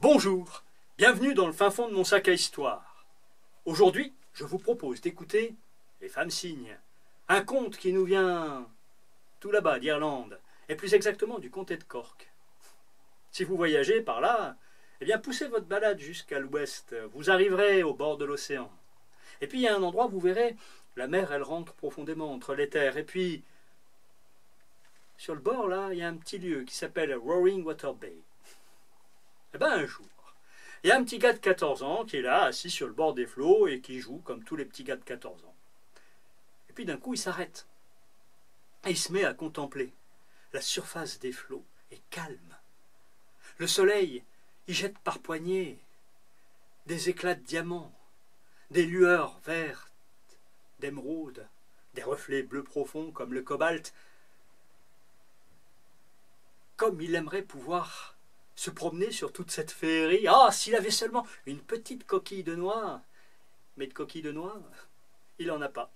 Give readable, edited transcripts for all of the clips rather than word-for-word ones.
Bonjour, bienvenue dans le fin fond de mon sac à histoire. Aujourd'hui, je vous propose d'écouter Les femmes cygnes, un conte qui nous vient tout là-bas d'Irlande, et plus exactement du comté de Cork. Si vous voyagez par là, eh bien poussez votre balade jusqu'à l'ouest, vous arriverez au bord de l'océan. Et puis il y a un endroit où vous verrez, la mer elle rentre profondément entre les terres, et puis sur le bord là, il y a un petit lieu qui s'appelle Roaring Water Bay. Eh bien un jour, il y a un petit gars de 14 ans qui est là, assis sur le bord des flots et qui joue comme tous les petits gars de 14 ans. Et puis d'un coup, il s'arrête. Et il se met à contempler. La surface des flots est calme. Le soleil, il jette par poignées des éclats de diamants, des lueurs vertes, d'émeraude, des reflets bleus profonds comme le cobalt. Comme il aimerait pouvoir se promener sur toute cette féerie. Ah, s'il avait seulement une petite coquille de noix. Mais de coquille de noix, il n'en a pas.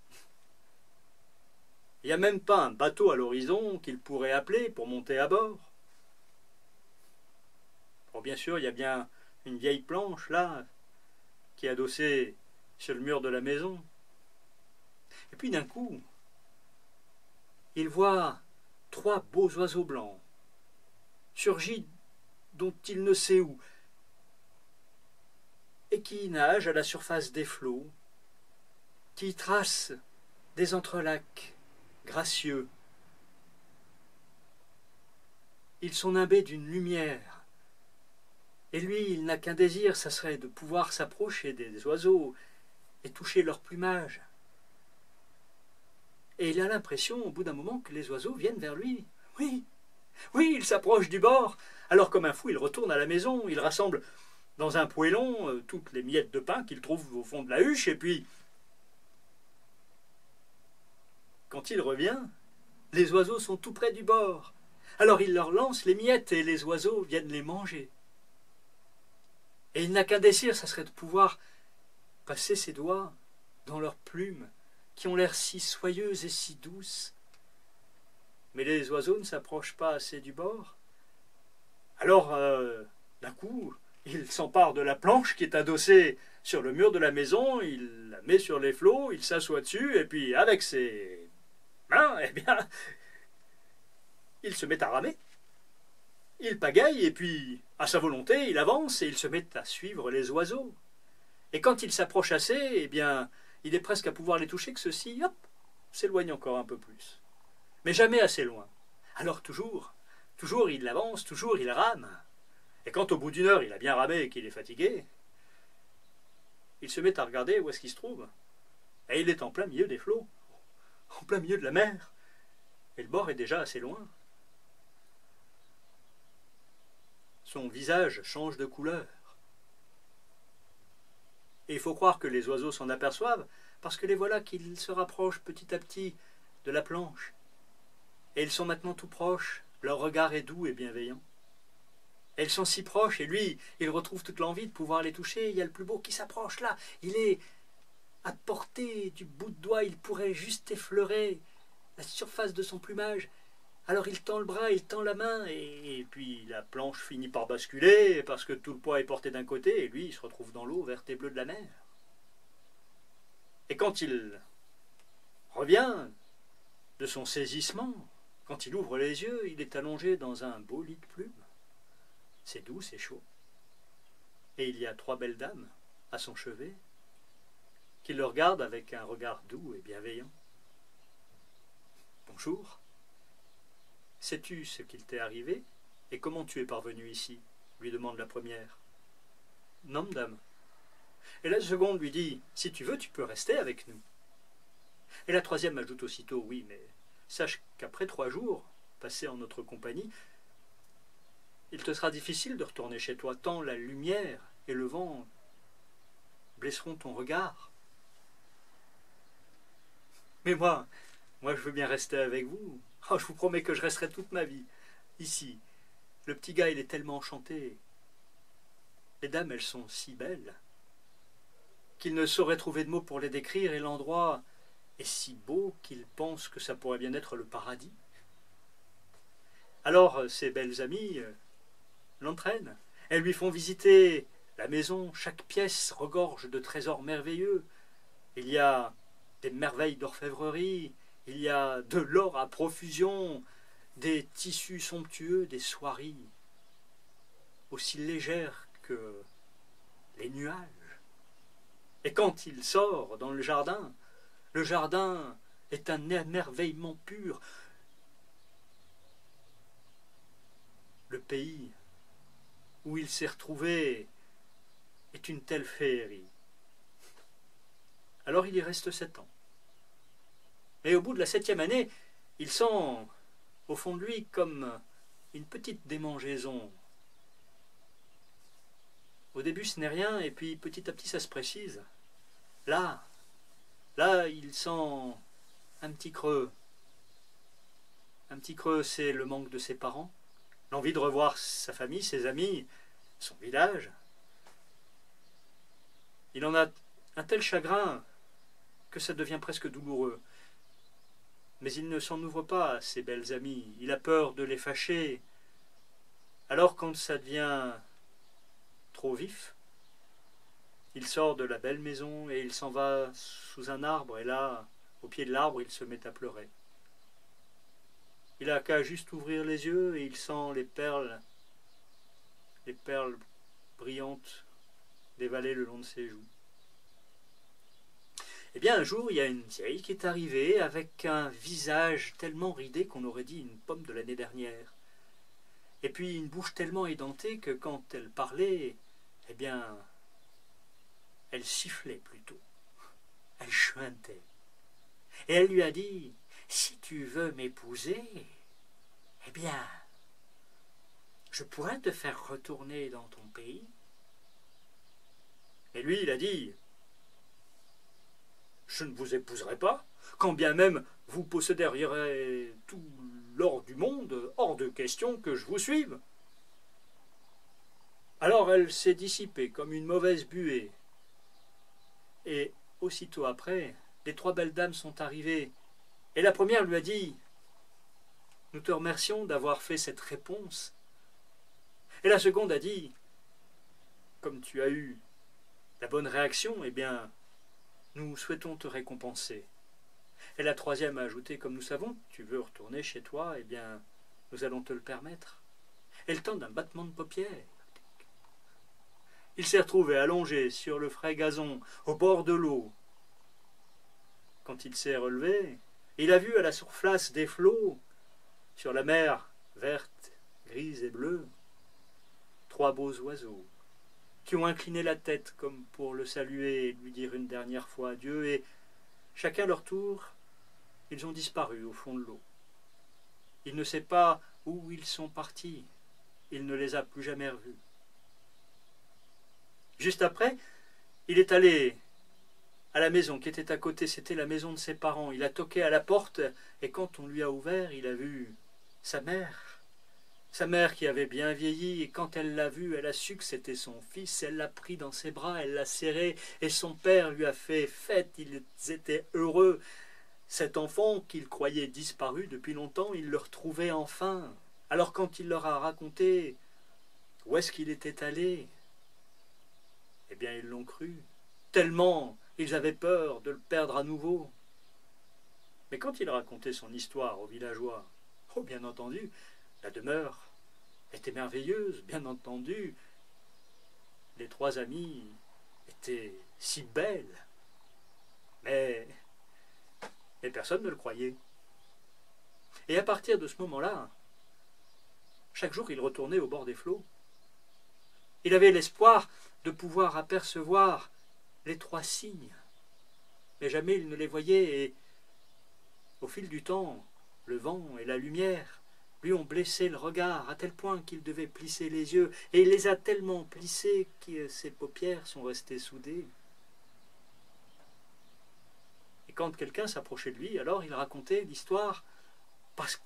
Il n'y a même pas un bateau à l'horizon qu'il pourrait appeler pour monter à bord. Bon, bien sûr, il y a bien une vieille planche, là, qui est adossée sur le mur de la maison. Et puis d'un coup, il voit 3 beaux oiseaux blancs, surgis dont il ne sait où, et qui nagent à la surface des flots, qui tracent des entrelacs gracieux. Ils sont nimbés d'une lumière, et lui, il n'a qu'un désir, ça serait de pouvoir s'approcher des oiseaux et toucher leur plumage. Et il a l'impression, au bout d'un moment, que les oiseaux viennent vers lui. Oui, oui, il s'approche du bord. Alors, comme un fou, il retourne à la maison, il rassemble dans un poêlon toutes les miettes de pain qu'il trouve au fond de la huche, et puis, quand il revient, les oiseaux sont tout près du bord. Alors il leur lance les miettes et les oiseaux viennent les manger. Et il n'a qu'un désir, ça serait de pouvoir passer ses doigts dans leurs plumes, qui ont l'air si soyeuses et si douces. Mais les oiseaux ne s'approchent pas assez du bord. Alors, d'un coup, il s'empare de la planche qui est adossée sur le mur de la maison, il la met sur les flots, il s'assoit dessus, et puis avec ses mains, eh bien, il se met à ramer. Il pagaille, et puis, à sa volonté, il avance, et il se met à suivre les oiseaux. Et quand il s'approche assez, eh bien, il est presque à pouvoir les toucher, que ceux-ci, hop, s'éloignent encore un peu plus. Mais jamais assez loin. Alors toujours il avance, toujours il rame. Et quand au bout d'une heure il a bien ramé et qu'il est fatigué, il se met à regarder où est-ce qu'il se trouve. Et il est en plein milieu des flots, en plein milieu de la mer. Et le bord est déjà assez loin. Son visage change de couleur. Et il faut croire que les oiseaux s'en aperçoivent, parce que les voilà qu'ils se rapprochent petit à petit de la planche. Et ils sont maintenant tout proches, leur regard est doux et bienveillant. Et ils sont si proches, et lui, il retrouve toute l'envie de pouvoir les toucher. Il y a le plus beau qui s'approche là, il est à portée du bout de doigt, il pourrait juste effleurer la surface de son plumage. Alors il tend le bras, il tend la main, et puis la planche finit par basculer, parce que tout le poids est porté d'un côté, et lui, il se retrouve dans l'eau verte et bleue de la mer. Et quand il revient de son saisissement, quand il ouvre les yeux, il est allongé dans un beau lit de plumes. C'est doux, c'est chaud. Et il y a 3 belles dames à son chevet qui le regardent avec un regard doux et bienveillant. Bonjour. Sais-tu ce qu'il t'est arrivé et comment tu es parvenu ici, lui demande la première. Non, madame. Et la seconde lui dit, si tu veux, tu peux rester avec nous. Et la troisième ajoute aussitôt, oui, mais sache qu'après 3 jours passés en notre compagnie, il te sera difficile de retourner chez toi, tant la lumière et le vent blesseront ton regard. Mais moi je veux bien rester avec vous. Oh, je vous promets que je resterai toute ma vie ici. Le petit gars, il est tellement enchanté. Les dames, elles sont si belles qu'il ne saurait trouver de mots pour les décrire, et l'endroit est si beau qu'il pense que ça pourrait bien être le paradis. Alors, ses belles amies l'entraînent. Elles lui font visiter la maison, chaque pièce regorge de trésors merveilleux. Il y a des merveilles d'orfèvrerie, il y a de l'or à profusion, des tissus somptueux, des soieries aussi légères que les nuages. Et quand il sort dans le jardin est un émerveillement pur. Le pays où il s'est retrouvé est une telle féerie. Alors il y reste 7 ans. Et au bout de la 7e année, il sent au fond de lui comme une petite démangeaison. Au début ce n'est rien, et puis petit à petit ça se précise. Là, il sent un petit creux. Un petit creux, c'est le manque de ses parents, l'envie de revoir sa famille, ses amis, son village. Il en a un tel chagrin que ça devient presque douloureux. Mais il ne s'en ouvre pas à ses belles amies. Il a peur de les fâcher. Alors quand ça devient trop vif, il sort de la belle maison et il s'en va sous un arbre. Et là, au pied de l'arbre, il se met à pleurer. Il a qu'à juste ouvrir les yeux et il sent les perles brillantes dévaler le long de ses joues. Eh bien, un jour, il y a une vieille qui est arrivée avec un visage tellement ridé qu'on aurait dit une pomme de l'année dernière. Et puis une bouche tellement édentée que quand elle parlait, eh bien, elle sifflait plutôt. Elle chuintait. Et elle lui a dit, « Si tu veux m'épouser, eh bien, je pourrais te faire retourner dans ton pays. » Et lui, il a dit, « Je ne vous épouserai pas, quand bien même vous posséderiez tout l'or du monde, hors de question que je vous suive. » Alors elle s'est dissipée comme une mauvaise buée. Et aussitôt après, les 3 belles dames sont arrivées. Et la première lui a dit, « Nous te remercions d'avoir fait cette réponse. » Et la seconde a dit, « Comme tu as eu la bonne réaction, eh bien, nous souhaitons te récompenser. » Et la troisième a ajouté, « Comme nous savons que tu veux retourner chez toi, eh bien, nous allons te le permettre. » Et le temps d'un battement de paupières, il s'est retrouvé allongé sur le frais gazon, au bord de l'eau. Quand il s'est relevé, il a vu à la surface des flots, sur la mer verte, grise et bleue, 3 beaux oiseaux qui ont incliné la tête comme pour le saluer et lui dire une dernière fois adieu, et chacun leur tour, ils ont disparu au fond de l'eau. Il ne sait pas où ils sont partis, il ne les a plus jamais revus. Juste après, il est allé à la maison qui était à côté, c'était la maison de ses parents. Il a toqué à la porte et quand on lui a ouvert, il a vu sa mère qui avait bien vieilli, et quand elle l'a vu, elle a su que c'était son fils, elle l'a pris dans ses bras, elle l'a serré, et son père lui a fait fête, ils étaient heureux. Cet enfant qu'il croyait disparu depuis longtemps, il le retrouvait enfin. Alors quand il leur a raconté où est-ce qu'il était allé, eh bien ils l'ont cru, tellement ils avaient peur de le perdre à nouveau. Mais quand il racontait son histoire aux villageois, oh bien entendu, la demeure était merveilleuse, bien entendu, les 3 amies étaient si belles, mais personne ne le croyait. Et à partir de ce moment-là, chaque jour il retournait au bord des flots. Il avait l'espoir de pouvoir apercevoir les 3 cygnes, mais jamais il ne les voyait, et au fil du temps, le vent et la lumière lui ont blessé le regard à tel point qu'il devait plisser les yeux, et il les a tellement plissés que ses paupières sont restées soudées. Et quand quelqu'un s'approchait de lui, alors il racontait l'histoire parce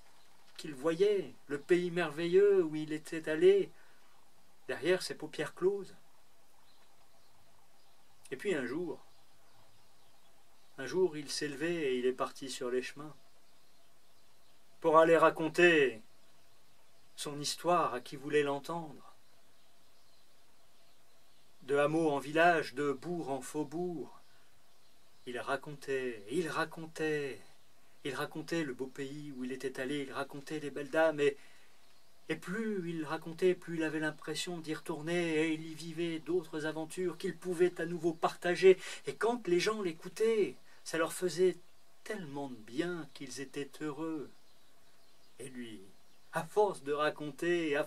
qu'il voyait le pays merveilleux où il était allé derrière ses paupières closes. Et puis un jour, il s'est levé et il est parti sur les chemins pour aller raconter son histoire à qui voulait l'entendre. de hameau en village, de bourg en faubourg. Il racontait, il racontait, il racontait le beau pays où il était allé, il racontait les belles dames, et plus il racontait, plus il avait l'impression d'y retourner, et il y vivait d'autres aventures qu'il pouvait à nouveau partager. Et quand les gens l'écoutaient, ça leur faisait tellement de bien qu'ils étaient heureux. Et lui, à force de raconter,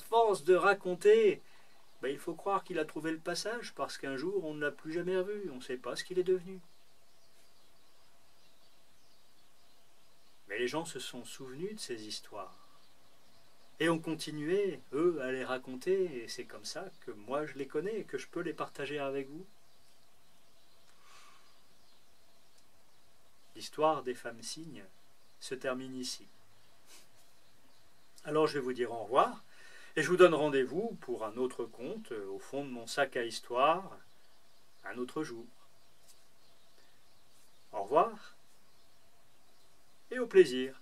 ben il faut croire qu'il a trouvé le passage, parce qu'un jour on ne l'a plus jamais revu, on ne sait pas ce qu'il est devenu. Mais les gens se sont souvenus de ces histoires. Et ont continué, eux, à les raconter, et c'est comme ça que moi je les connais et que je peux les partager avec vous. L'histoire des femmes cygnes se termine ici. Alors je vais vous dire au revoir, et je vous donne rendez-vous pour un autre conte au fond de mon sac à histoire, un autre jour. Au revoir, et au plaisir.